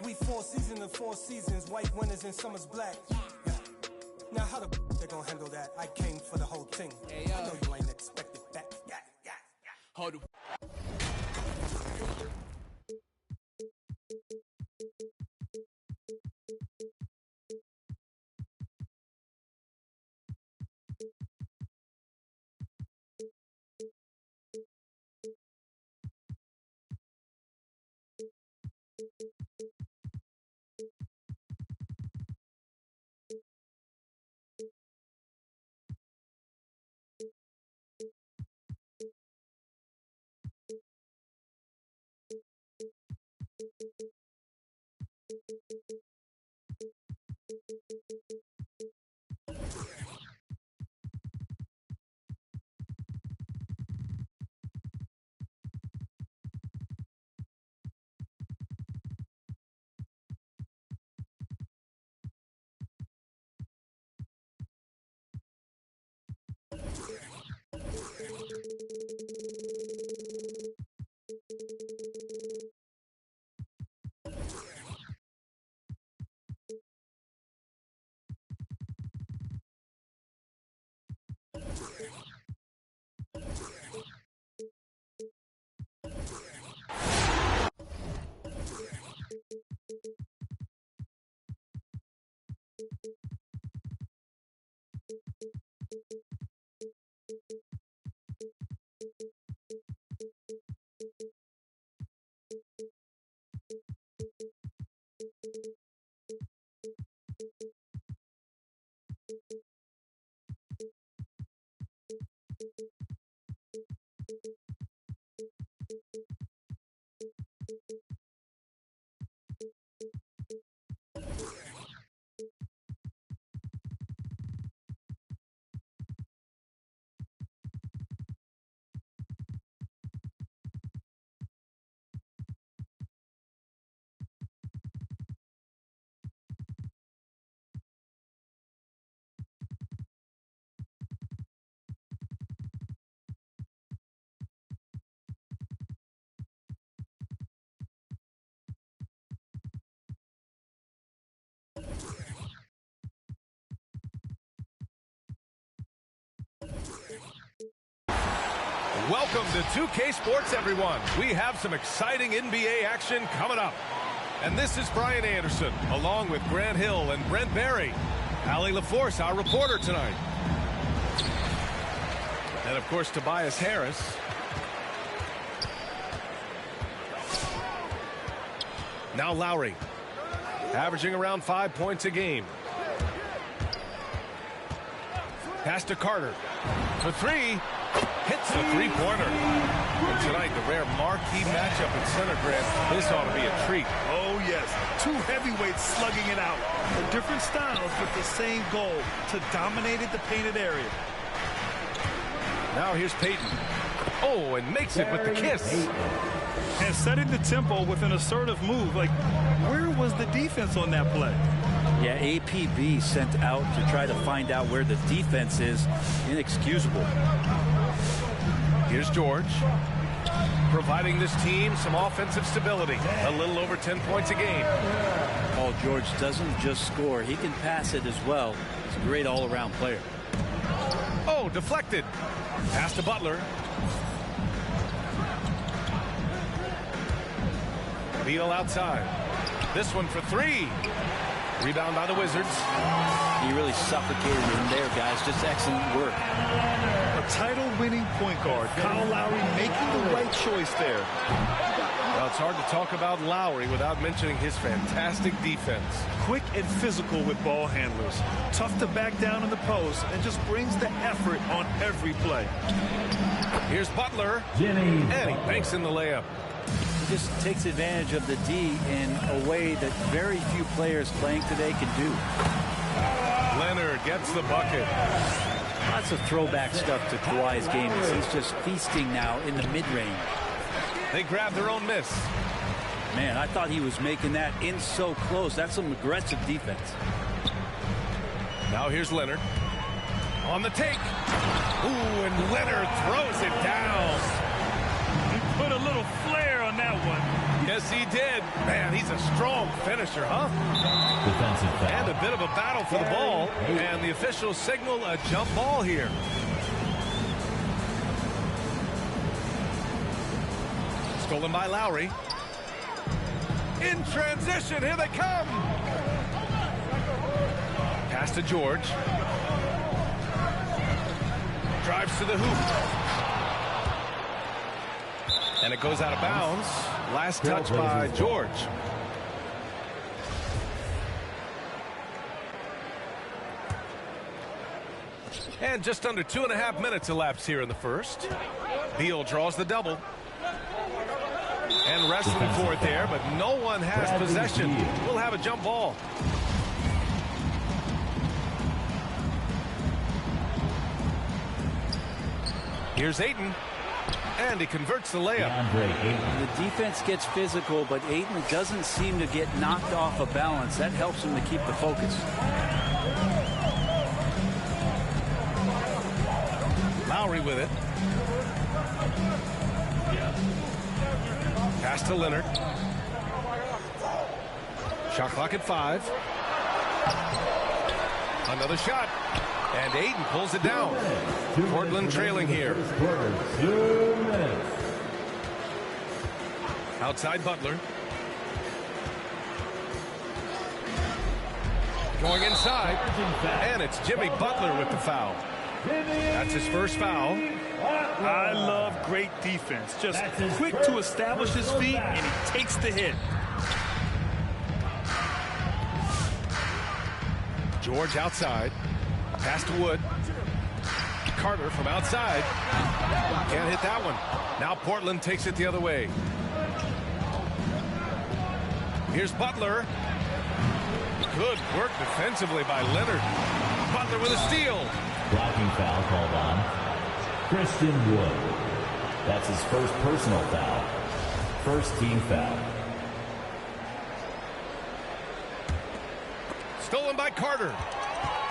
We four seasons and four seasons, white winners and summer's black. Yeah. Now how the they gonna handle that? I came for the whole thing. Hey, I know you ain't expected that. Yeah. Hold up. Welcome to 2K Sports, everyone. We have some exciting NBA action coming up. And this is Brian Anderson, along with Grant Hill and Brent Barry. Allie LaForce, our reporter tonight. And, of course, Tobias Harris. Now Lowry, averaging around 5 points a game. Pass to Carter. For three. Hits the three-pointer. And tonight, the rare marquee matchup at center, Grant. This ought to be a treat. Oh, yes. Two heavyweights slugging it out. The different styles with the same goal, to dominate the painted area. Now here's Peyton. Oh, and makes it with the kiss. And setting the tempo with an assertive move. Like, where was the defense on that play? Yeah, APB sent out to try to find out where the defense is. Inexcusable. Here's George, providing this team some offensive stability. A little over 10 points a game. Paul George doesn't just score. He can pass it as well. He's a great all-around player. Oh, deflected. Pass to Butler. Beal outside. This one for three. Rebound by the Wizards. He really suffocated in there, guys. Just excellent work. A title-winning point guard. Kyle Lowry making the right choice there. Well, it's hard to talk about Lowry without mentioning his fantastic defense. Quick and physical with ball handlers. Tough to back down in the post and just brings the effort on every play. Here's Butler. And he banks in the layup. He just takes advantage of the D in a way that very few players playing today can do. Leonard gets the bucket. Lots of throwback stuff to Kawhi's game. He's just feasting now in the mid-range. They grab their own miss. Man, I thought he was making that in so close. That's some aggressive defense. Now here's Leonard. On the take. Ooh, and Leonard throws it down. He put a little flair on that one. Yes, he did. Man, he's a strong finisher, huh? Defensive foul. And a bit of a battle for the ball. And the officials signal a jump ball here. Stolen by Lowry. In transition, here they come. Pass to George. Drives to the hoop. And it goes out of bounds. Last touch by George. And just under 2.5 minutes elapsed here in the first. Beal draws the double. And wrestling for it there, but no one has possession. We'll have a jump ball. Here's Ayton. And he converts the layup. The defense gets physical, but Ayton doesn't seem to get knocked off of balance. That helps him to keep the focus. Lowry with it. Pass to Leonard. Shot clock at 5. Another shot. And Ayton pulls it down. Portland trailing here. Outside Butler. Going inside. And it's Jimmy Butler with the foul. That's his first foul. I love great defense. Just quick to establish his feet, and he takes the hit. George outside. Pass to Wood. Carter from outside. Can't hit that one. Now Portland takes it the other way. Here's Butler. Good work defensively by Leonard. Butler with a steal. Blocking foul called on Christian Wood. That's his first personal foul. First team foul. Stolen by Carter.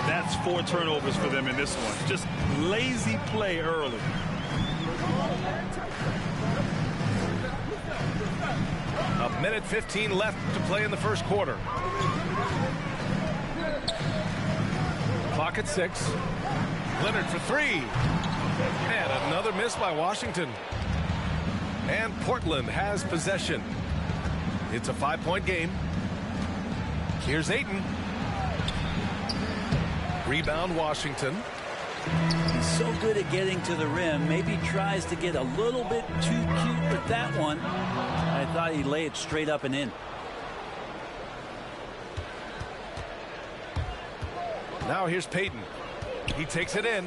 That's 4 turnovers for them in this one. Just lazy play early. A minute 15 left to play in the first quarter. Clock at 6. Leonard for 3. And another miss by Washington. And Portland has possession. It's a 5-point game. Here's Ayton. Rebound Washington. He's so good at getting to the rim. Maybe tries to get a little bit too cute with that one. I thought he'd lay it straight up and in. Now here's Payton. He takes it in.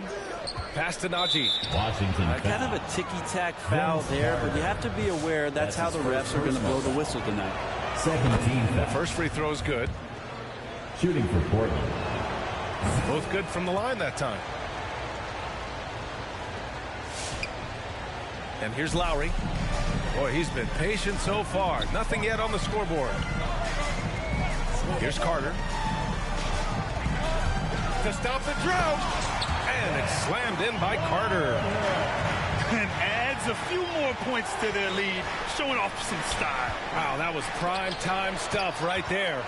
Pass to Najee. Washington Kind of a ticky-tack foul there, but you have to be aware that's how the refs are going to blow the whistle tonight. Second team foul. First free throw is good. Shooting for Portland. Both good from the line that time. And here's Lowry. Boy, he's been patient so far. Nothing yet on the scoreboard. Here's Carter. To stop the drought. And it's slammed in by Carter. And adds a few more points to their lead, showing off some style. Wow, that was prime time stuff right there.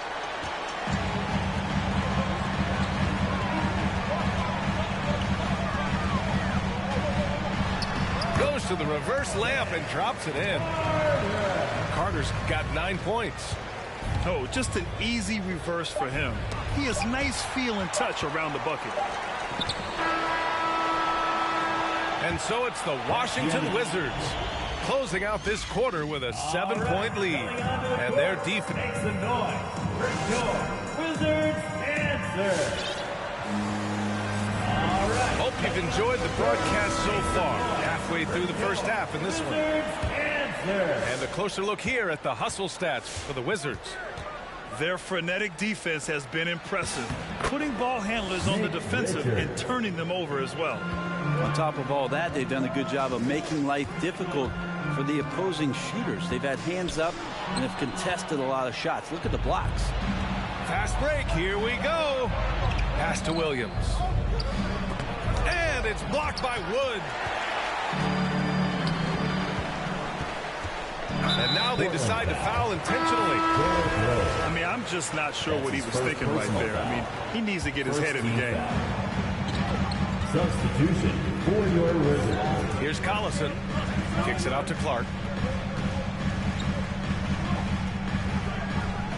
Goes to the reverse layup and drops it in. Carter's got 9 points. Oh, just an easy reverse for him. He has nice feel and touch around the bucket. And so it's the Washington Wizards closing out this quarter with a 7-point lead. And their defense. Make some noise. Wizards answer. All right. Hope you've enjoyed the broadcast so far. Halfway through the first half in this one. And a closer look here at the hustle stats for the Wizards. Their frenetic defense has been impressive, putting ball handlers on the defensive and turning them over as well. On top of all that, they've done a good job of making life difficult for the opposing shooters. They've had hands up and have contested a lot of shots. Look at the blocks. Fast break. Here we go. Pass to Williams. And it's blocked by Wood. And now they decide to foul intentionally. I mean, I'm just not sure what he was thinking right there. I mean, he needs to get his head in the game. Substitution for your Wizards. Here's Collison. Kicks it out to Clark.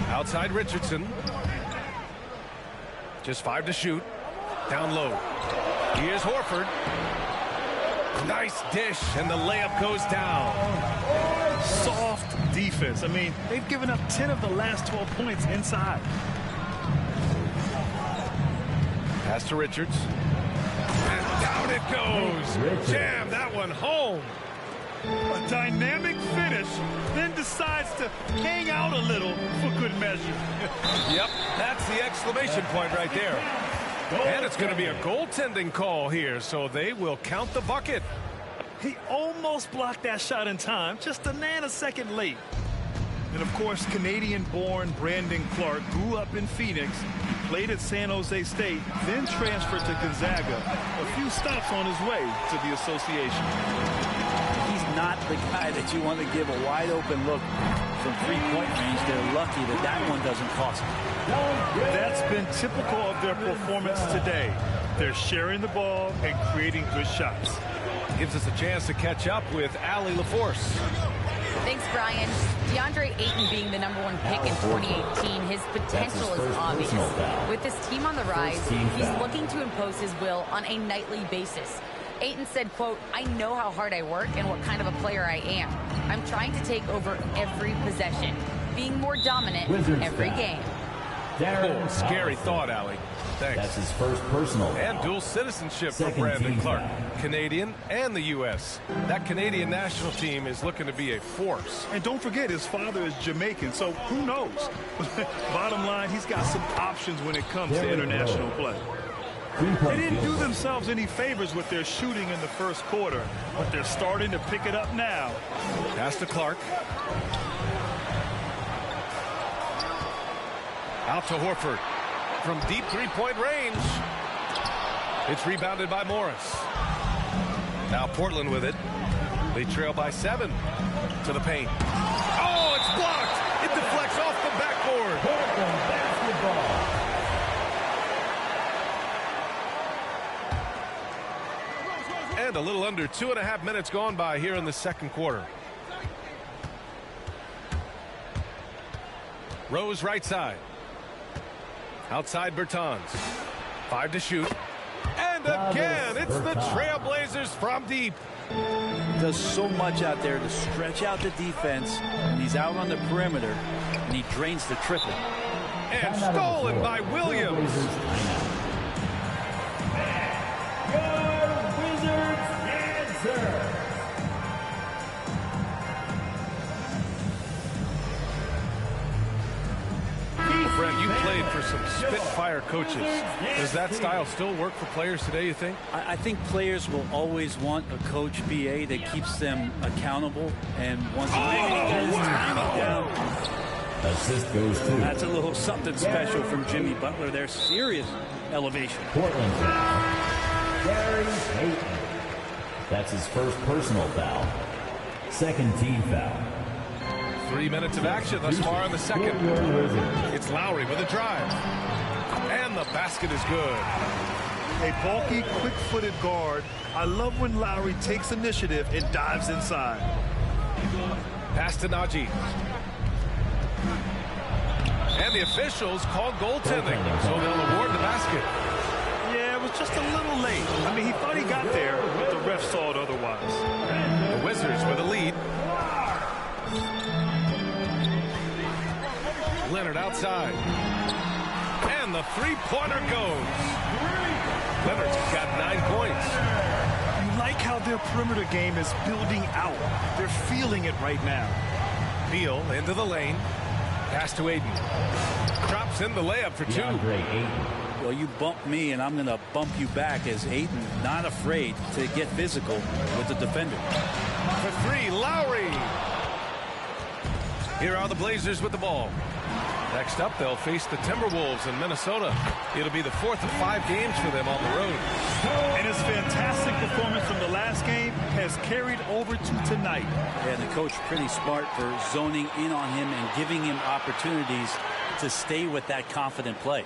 Outside Richardson. Just 5 to shoot. Down low. Here's Horford. Nice dish, and the layup goes down. Soft defense. I mean, they've given up 10 of the last 12 points inside. Pass to Richards. And down it goes. Jam that one home. A dynamic finish, then decides to hang out a little for good measure. Yep, that's the exclamation point right there. And it's going to be a goaltending call here, so they will count the bucket. He almost blocked that shot in time, just a nanosecond late. And of course, Canadian-born Brandon Clark grew up in Phoenix, played at San Jose State, then transferred to Gonzaga. A few stops on his way to the association. He's not the guy that you want to give a wide-open look from three-point range. They're lucky that that one doesn't cost them. That's been typical of their performance today. They're sharing the ball and creating good shots. Gives us a chance to catch up with Allie LaForce. Thanks, Brian. DeAndre Ayton being the #1 pick in 2018, his potential is obvious. With this team on the rise, he's looking to impose his will on a nightly basis. Ayton said, quote, "I know how hard I work and what kind of a player I am. I'm trying to take over every possession, being more dominant every game." Oh, scary thought, Allie. Thanks. That's his first personal. And dual citizenship for Brandon Clark. Canadian and the U.S. That Canadian national team is looking to be a force. And don't forget, his father is Jamaican, so who knows? Bottom line, he's got some options when it comes to international play. They didn't do themselves any favors with their shooting in the first quarter, but they're starting to pick it up now. Pass to Clark. Out to Horford. From deep three-point range. It's rebounded by Morris. Now Portland with it. They trail by 7 to the paint. Oh, it's blocked. It deflects off the backboard. Portland basketball. And a little under 2.5 minutes gone by here in the second quarter. Rose right side. Outside Bertans. 5 to shoot. And again, it's the Trailblazers from deep. Does so much out there to stretch out the defense. And he's out on the perimeter, and he drains the triple. And stolen by Williams. Your Wizards answer. Brent, you played for some Spitfire coaches. Does that style still work for players today, you think? I think players will always want a coach BA that keeps them accountable and wants to time it down. Assist goes to. That's a little something special from Jimmy Butler. They're serious elevation. Portland foul. Gary Ayton. That's his first personal foul. Second team foul. 3 minutes of action thus far in the second. It's Lowry with a drive. And the basket is good. A bulky, quick-footed guard. I love when Lowry takes initiative and dives inside. Pass to Najee. And the officials called goaltending, so they'll award the basket. Yeah, it was just a little late. I mean, he thought he got there, but the ref saw it otherwise. The Wizards with a lead. Leonard outside. And the three-pointer goes. Leonard's got 9 points. You like how their perimeter game is building out. They're feeling it right now. Beal into the lane. Pass to Ayton. Drops in the layup for 2. Well, you bump me, and I'm going to bump you back as Ayton not afraid to get physical with the defender. For 3, Lowry. Here are the Blazers with the ball. Next up, they'll face the Timberwolves in Minnesota. It'll be the 4th of 5 games for them on the road. And his fantastic performance from the last game has carried over to tonight. Yeah, the coach pretty smart for zoning in on him and giving him opportunities to stay with that confident play.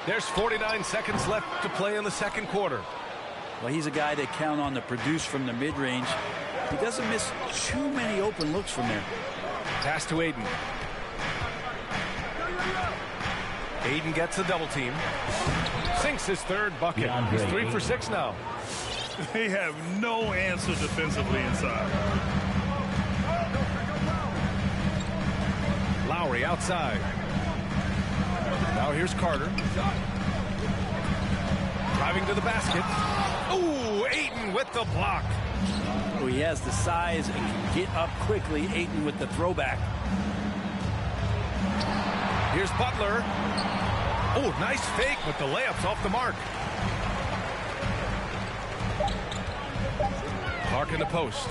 There's 49 seconds left to play in the second quarter. Well, he's a guy that count on to produce from the mid-range. He doesn't miss too many open looks from there. Pass to Aiden. Aiden gets a double team. Sinks his third bucket. He's 3 for 6 now. They have no answer defensively inside. Lowry outside. Now here's Carter. Driving to the basket. Ooh, Ayton with the block. Oh, he has the size and can get up quickly. Ayton with the throwback. Here's Butler. Oh, nice fake with the layups off the mark. Clark in the post.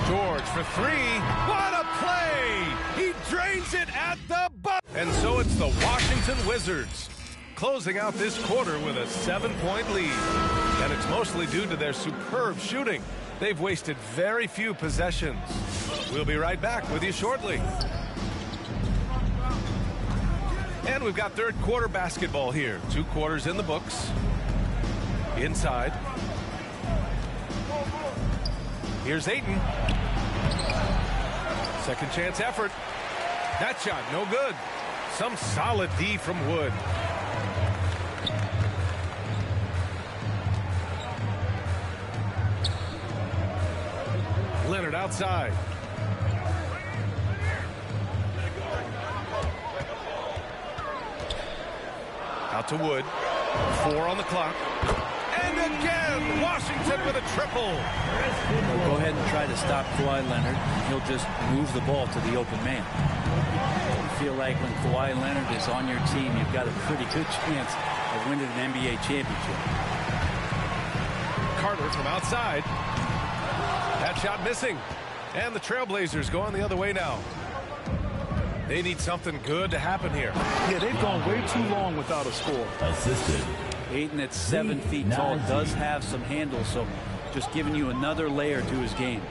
George for 3. What a play! He drains it at the bucket. And so it's the Washington Wizards closing out this quarter with a 7-point lead. And it's mostly due to their superb shooting. They've wasted very few possessions. We'll be right back with you shortly. And we've got third quarter basketball here. 2 quarters in the books. Inside. Here's Ayton. Second chance effort. That shot no good. Some solid D from Wood. Leonard outside. Out to Wood. 4 on the clock. And again, Washington with a triple. Well, go ahead and try to stop Kawhi Leonard. He'll just move the ball to the open man. I feel like when Kawhi Leonard is on your team, you've got a pretty good chance of winning an NBA championship. Carter from outside. That shot missing. And the Trailblazers going the other way now. They need something good to happen here. Yeah, they've gone way too long without a score. Assisted. Ayton at 7 feet tall does have some handle, so just giving you another layer to his game.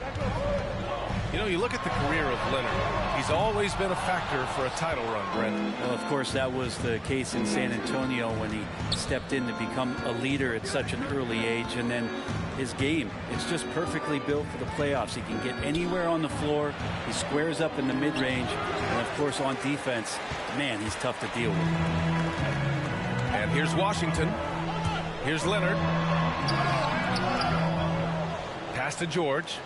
You know, you look at the career of Leonard. He's always been a factor for a title run, Brent. Well, of course, that was the case in San Antonio when he stepped in to become a leader at such an early age. And then his game, it's just perfectly built for the playoffs. He can get anywhere on the floor. He squares up in the mid-range. And, of course, on defense, man, he's tough to deal with. And here's Washington. Here's Leonard. Pass to George.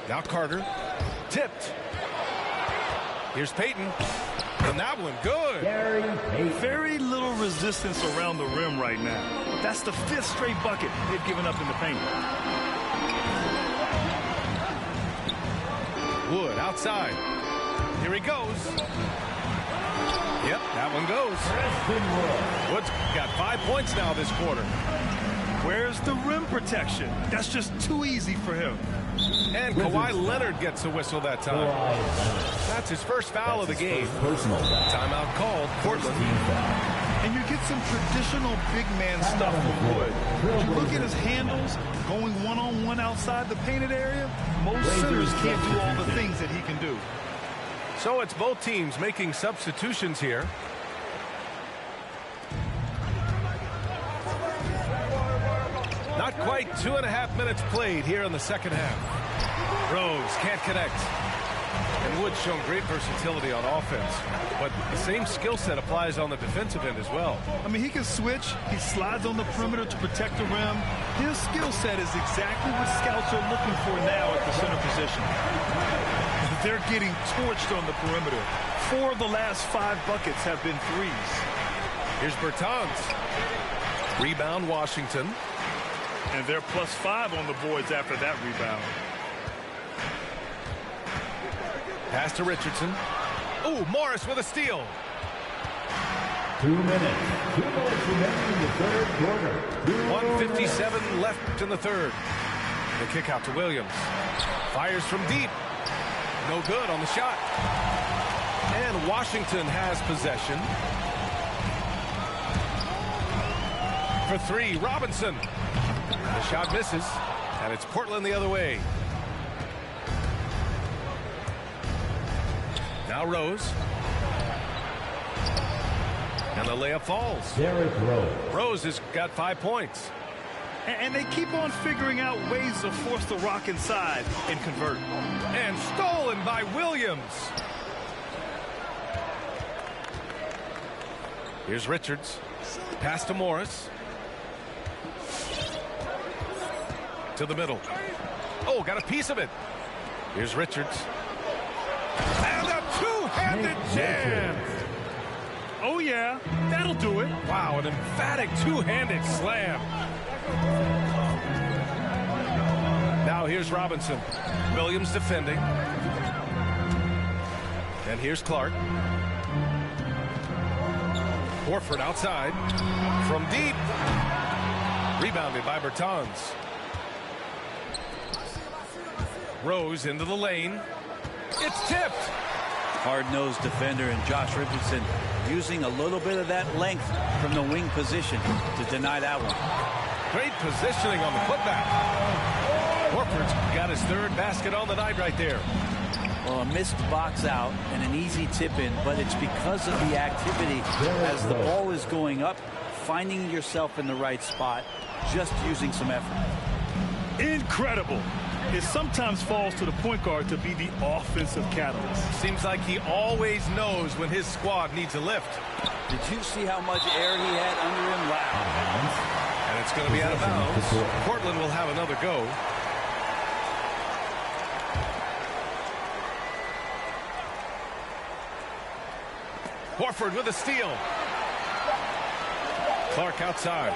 Now Carter. Tipped. Here's Payton. And that one good. Very little resistance around the rim right now. That's the 5th straight bucket they've given up in the paint. Wood outside. Here he goes. Yep, that one goes. Wood's got 5 points now this quarter. Where's the rim protection? That's just too easy for him. And Kawhi Leonard gets a whistle that time. That's his first foul of the game. Personal foul. Timeout called. Portland. And you get some traditional big man stuff from Wood. If you look at his handles, going one-on-one outside the painted area, most centers can't do all the things that he can do. So it's both teams making substitutions here. Not quite 2.5 minutes played here in the second half. Rose can't connect. And Wood's shown great versatility on offense. But the same skill set applies on the defensive end as well. I mean, he can switch. He slides on the perimeter to protect the rim. His skill set is exactly what scouts are looking for now at the center position. They're getting torched on the perimeter. 4 of the last 5 buckets have been threes. Here's Bertans. Rebound Washington. And they're +5 on the boards after that rebound. Pass to Richardson. Oh, Morris with a steal. 2 minutes. 2 minutes remaining in the third quarter. 1:57 left in the third. The kick out to Williams. Fires from deep. No good on the shot. And Washington has possession. For three, Robinson. The shot misses, and it's Portland the other way. Now Rose. And the layup falls. Derrick Rose. Rose has got 5 points. And they keep on figuring out ways to force the rock inside and convert. And stolen by Williams. Here's Richards. Pass to Morris. To the middle. Oh, got a piece of it. Here's Richards. And a two-handed jam. Oh, yeah, that'll do it. Wow, an emphatic two-handed slam. Now here's Robinson. Williams defending. And here's Clark. Horford outside. From deep. Rebounded by Bertans. Rose into the lane. It's tipped. Hard-nosed defender, and Josh Richardson using a little bit of that length from the wing position to deny that one. Great positioning on the putback. Horford's got his third basket on the night right there. Well, a missed box out and an easy tip in, but it's because of the activity as the ball is going up, finding yourself in the right spot, just using some effort. Incredible. It sometimes falls to the point guard to be the offensive catalyst. Seems like he always knows when his squad needs a lift. Did you see how much air he had under him? Wow. And it's going to be out of bounds. Portland will have another go. Horford with a steal. Clark outside.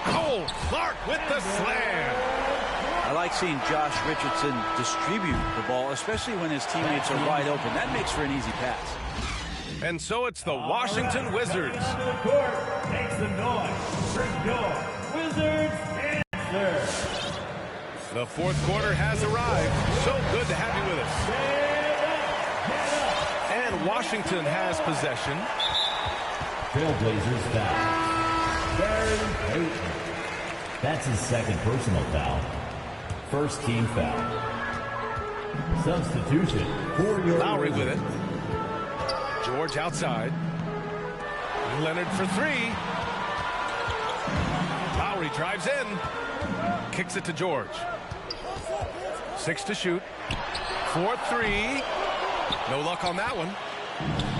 Oh, Clark with the slam. I like seeing Josh Richardson distribute the ball, especially when his teammates are wide open. That makes for an easy pass. And so it's the Washington Wizards. Makes the noise for your Wizards answer. The fourth quarter has arrived. So good to have you with us. And Washington has possession. Trailblazers foul. Gary Payton. That's his second personal foul. First team foul. Substitution for your Lowry with it. George outside. Leonard for three. Lowry drives in. Kicks it to George. 6 to shoot. 4-3. No luck on that one.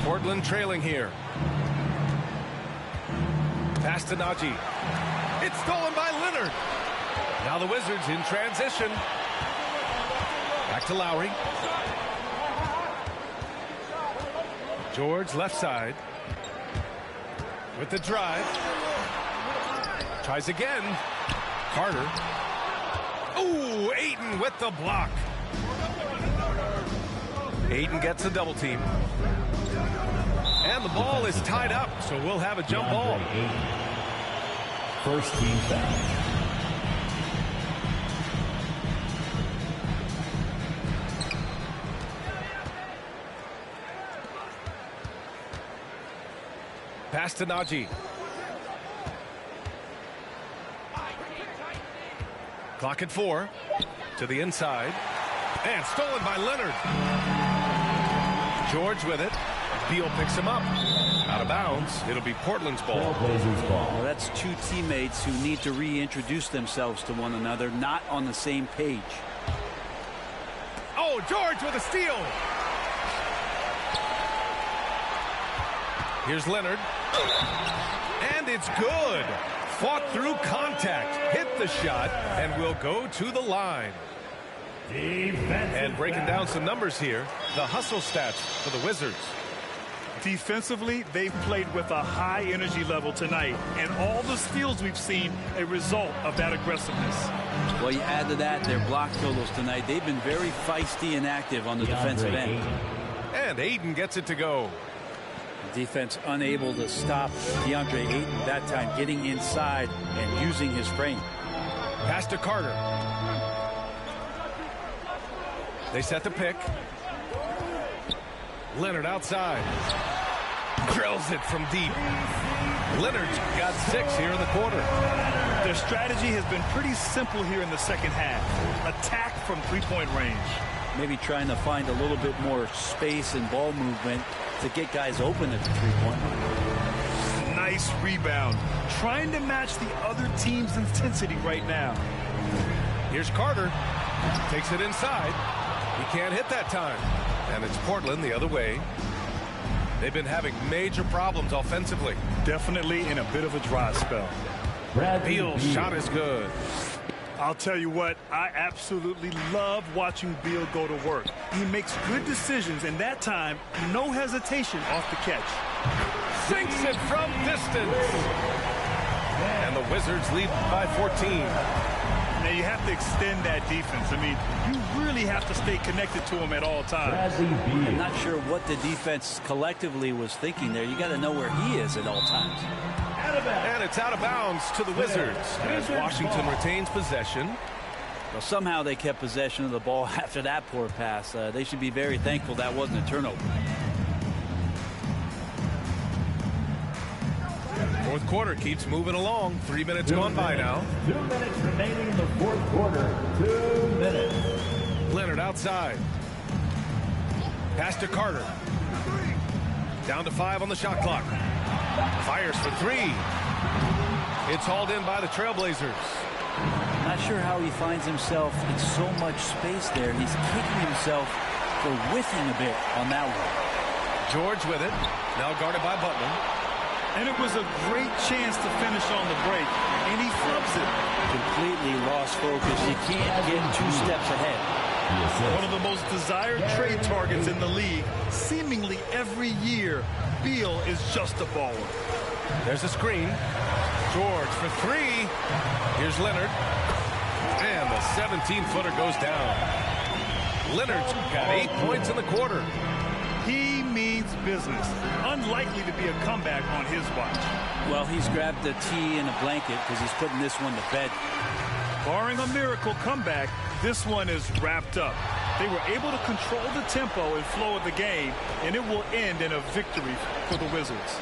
Portland trailing here. Pass to Najee. It's stolen by Leonard. Now the Wizards in transition. Back to Lowry. George left side. With the drive. Tries again. Carter. Ooh, Ayton with the block. Ayton gets a double team. And the ball is tied up, so we'll have a jump ball. First team foul. Pass to Najee. Clock at 4. To the inside. And stolen by Leonard. George with it. Beal picks him up. Out of bounds. It'll be Portland's ball. Trailblazers ball. Well, that's two teammates who need to reintroduce themselves to one another, not on the same page. Oh, George with a steal. Here's Leonard. And it's good. Fought through contact. Hit the shot and will go to the line. And breaking down some numbers here. The hustle stats for the Wizards. Defensively, they've played with a high energy level tonight, and all the steals we've seen a result of that aggressiveness. Well, you add to that their block totals tonight. They've been very feisty and active on the defensive end. And Ayton gets it to go. Defense unable to stop DeAndre Ayton that time, getting inside and using his frame. Pass to Carter. They set the pick. Leonard outside. Drills it from deep. Leonard's got 6 here in the quarter. Their strategy has been pretty simple here in the second half. Attack from three-point range. Maybe trying to find a little bit more space and ball movement to get guys open at the three-point line. Nice rebound. Trying to match the other team's intensity right now. Here's Carter. Takes it inside. He can't hit that time. And it's Portland the other way. They've been having major problems offensively. Definitely in a bit of a dry spell. Beal's shot is good. I'll tell you what, I absolutely love watching Beal go to work. He makes good decisions, and that time, no hesitation off the catch. Sinks it from distance. And the Wizards lead by 14. Now, you have to extend that defense. I mean, you really have to stay connected to him at all times. I'm not sure what the defense collectively was thinking there. You got to know where he is at all times. And it's out of bounds to the Wizards as Washington retains possession. Well, somehow they kept possession of the ball after that poor pass. They should be very thankful that wasn't a turnover. Fourth quarter keeps moving along. 3 minutes gone by now. 2 minutes remaining in the fourth quarter. 2 minutes. Leonard outside. Pass to Carter. Down to 5 on the shot clock. Fires for 3. It's hauled in by the Trailblazers. Not sure how he finds himself in so much space there. He's kicking himself for whiffing a bit on that one. George with it. Now guarded by Butler. And it was a great chance to finish on the break, and he flips it. Completely lost focus. You can't get 2 steps ahead. One of the most desired trade targets in the league. Seemingly every year, Beal is just a baller. There's a screen. George for 3. Here's Leonard. And the 17-footer goes down. Leonard's got 8 points in the quarter. He means business. Unlikely to be a comeback on his watch. Well, he's grabbed a tee and a blanket because he's putting this one to bed. Barring a miracle comeback, this one is wrapped up. They were able to control the tempo and flow of the game, and it will end in a victory for the Wizards.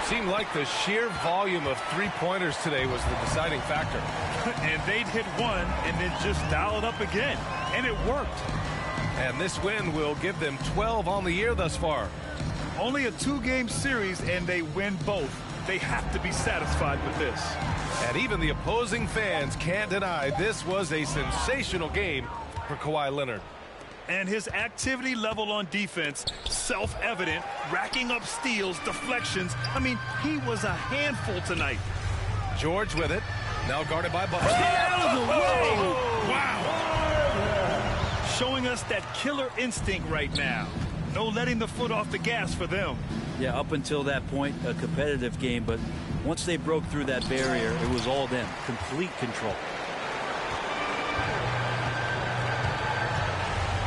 Seemed like the sheer volume of three-pointers today was the deciding factor. And they'd hit one and then just dial it up again, and it worked. And this win will give them 12 on the year thus far. Only a 2-game series, and they win both. They have to be satisfied with this. And even the opposing fans can't deny this was a sensational game for Kawhi Leonard. And his activity level on defense, self-evident, racking up steals, deflections. I mean, he was a handful tonight. George with it. Now guarded by Butler. Out of the way! Wow! Showing us that killer instinct right now. No letting the foot off the gas for them. Yeah, up until that point, a competitive game, but once they broke through that barrier, it was all them. Complete control.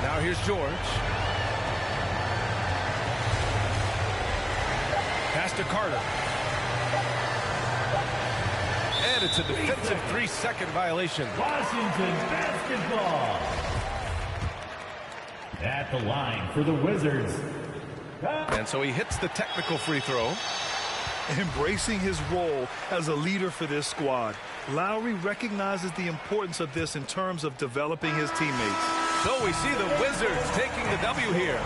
Now here's George. Pass to Carter. And it's a defensive 3-second violation. Washington basketball. At the line for the Wizards. And so he hits the technical free throw. Embracing his role as a leader for this squad, Lowry recognizes the importance of this in terms of developing his teammates. So we see the Wizards taking the W here.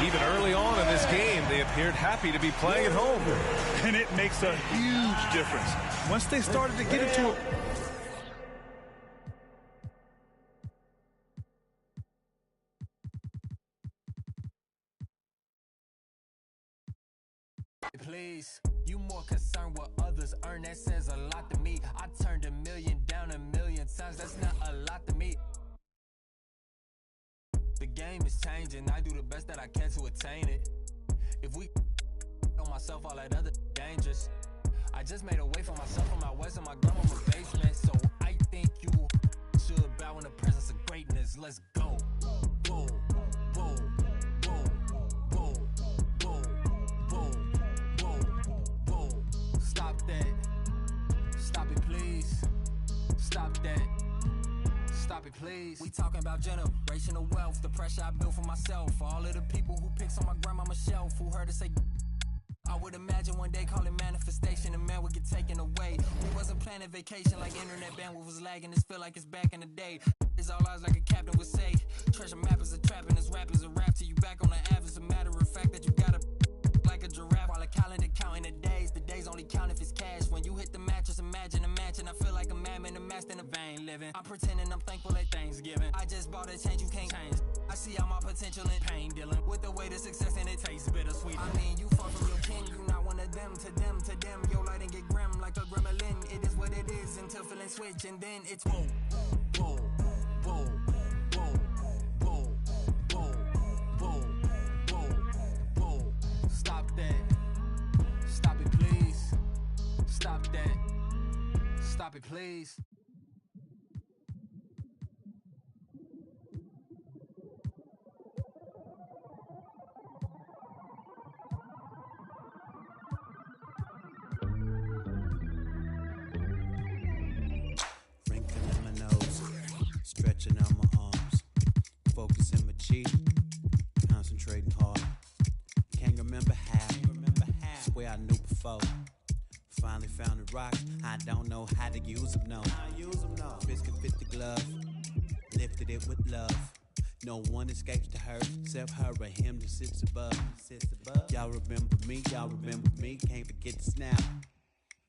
Even early on in this game, they appeared happy to be playing at home. And it makes a huge difference. Once they started to get into it. Please, you more concerned what others earn, that says a lot to me. I turned $1 million down 1,000,000 times, that's not a lot to me. The game is changing, I do the best that I can to attain it. If we on myself, all that other dangerous. I just made a way for myself from my west and my grandma's basement. So I think you should bow in the presence of greatness. Let's go. Boom, boom, boom, boom, boom, boom, boom, boom. Stop that. Stop it, please. Stop that. Stop it, please. We talking about generational wealth. The pressure I built for myself. For all of the people who picks on my grandmama's shelf, who heard her say, I would imagine one day call it manifestation, and man would get taken away. We wasn't planning vacation like internet bandwidth was lagging. This feel like it's back in the day. It's all eyes like a captain would say. Treasure map is a trap and this rap is a rap till you back on the app. It's a matter of fact that you gotta like a giraffe while a calendar counting the days. The days only count if it's cash. When you hit the mattress, imagine a mansion. I feel like a madman amassed in a vain living. I'm pretending I'm thankful at Thanksgiving. I just bought a change you can't change. I see all my potential in pain dealing with the way to success and it tastes bittersweet. I mean, you far from your kin, you not one of them. To them, your light and get grim like a gremlin. It is what it is until feeling switch, and then it's whoa, whoa, whoa, whoa, whoa, whoa, whoa, whoa, whoa. Stop that. Stop it, please. Stop that. Stop it, please. Stretching out my arms, focusing my cheek, concentrating hard. Can't remember how. Swear I knew before. Finally found the rocks. I don't know how to use them. No. Biscuit fit the glove, lifted it with love. No one escapes the hurt except her or him that sits above. Y'all remember me. Can't forget this now.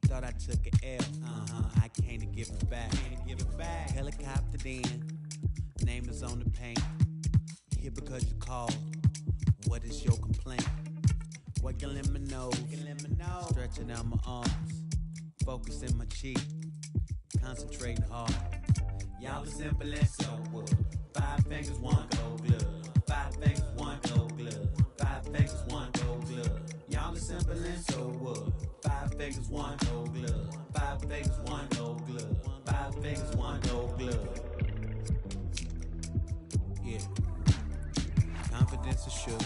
Thought I took an L, I can't give it back. Helicopter in, name is on the paint. Here because you called, what is your complaint? Working in my nose, stretching out my arms, focusing my cheek, concentrating hard. Y'all are simple and so wood. 5 fingers, 1 gold glove. 5 fingers, 1 gold glove. 5 fingers, 1 gold glove. Y'all are simple and so wood. 5 fingers, 1 gold glove. 5 fingers, 1 gold glove. 5 fingers, 1 gold glove. Yeah. Confidence is sure.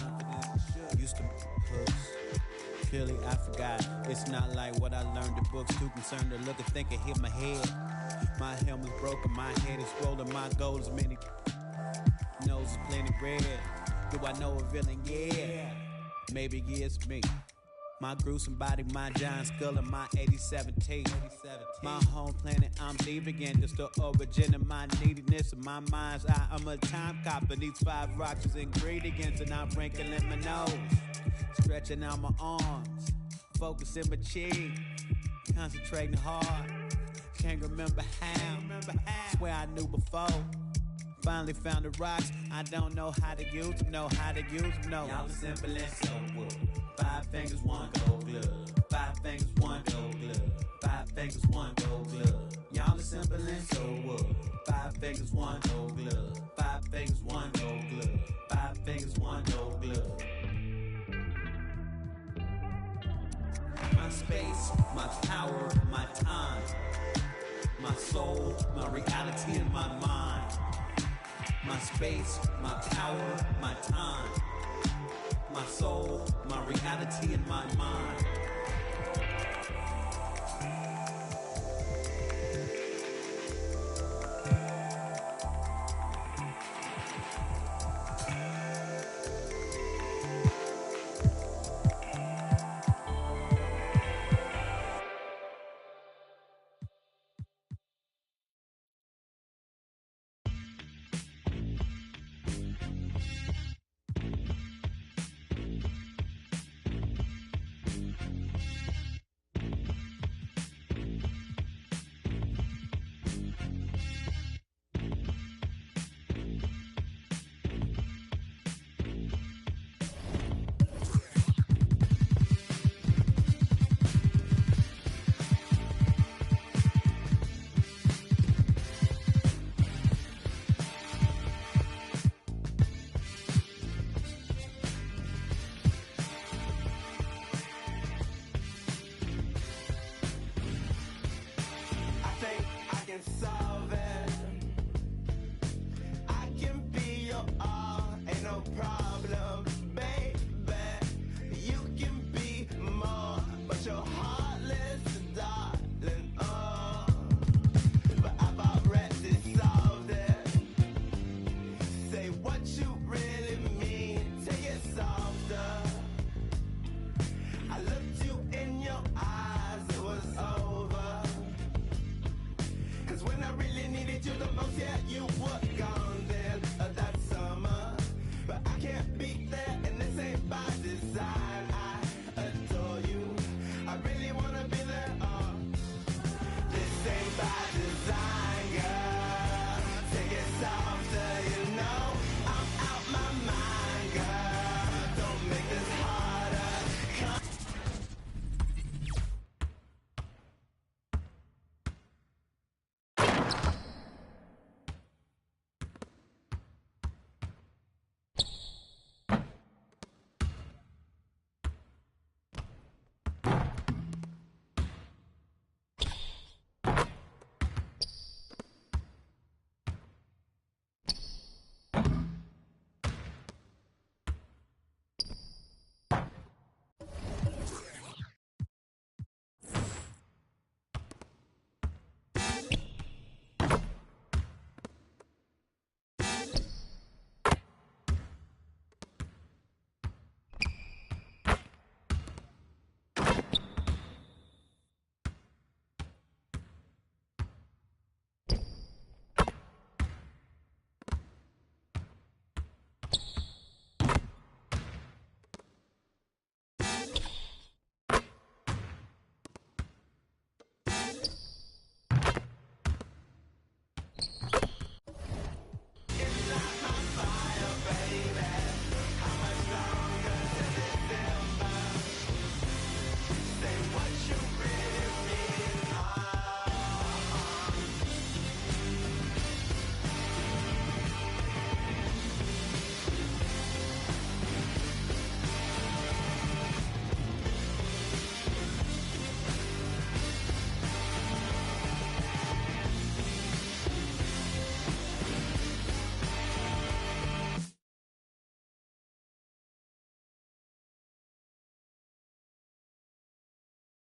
Used to hooks. Clearly I forgot. It's not like what I learned in books. Too concerned to look and think it hit my head. My helmet's broken, my head is swollen. My goals many. Nose is plenty red. Do I know a villain? Yeah. Maybe it's me. My gruesome body, my giant skull, and my 87 teeth. My home planet, I'm leaving in. Just the origin of my neediness of my mind's eye. I'm a time cop, and these 5 rocks is ingredients, and I'm wrinkling my nose, stretching out my arms, focusing my cheek, concentrating hard. Can't remember how. Swear I knew before. Finally found the rocks. I don't know how to use them. No. Y'all are simple and so wood. 5 fingers, 1 gold glove. 5 fingers, 1 gold glove. 5 fingers, 1 gold glove. Y'all are simple and so wood. 5 fingers, 1 gold glove. 5 fingers, 1 gold glove. 5 fingers, 1 gold glove. My space, my power, my time, my soul, my reality, and my mind. My space, my power, my time, my soul, my reality, and my mind.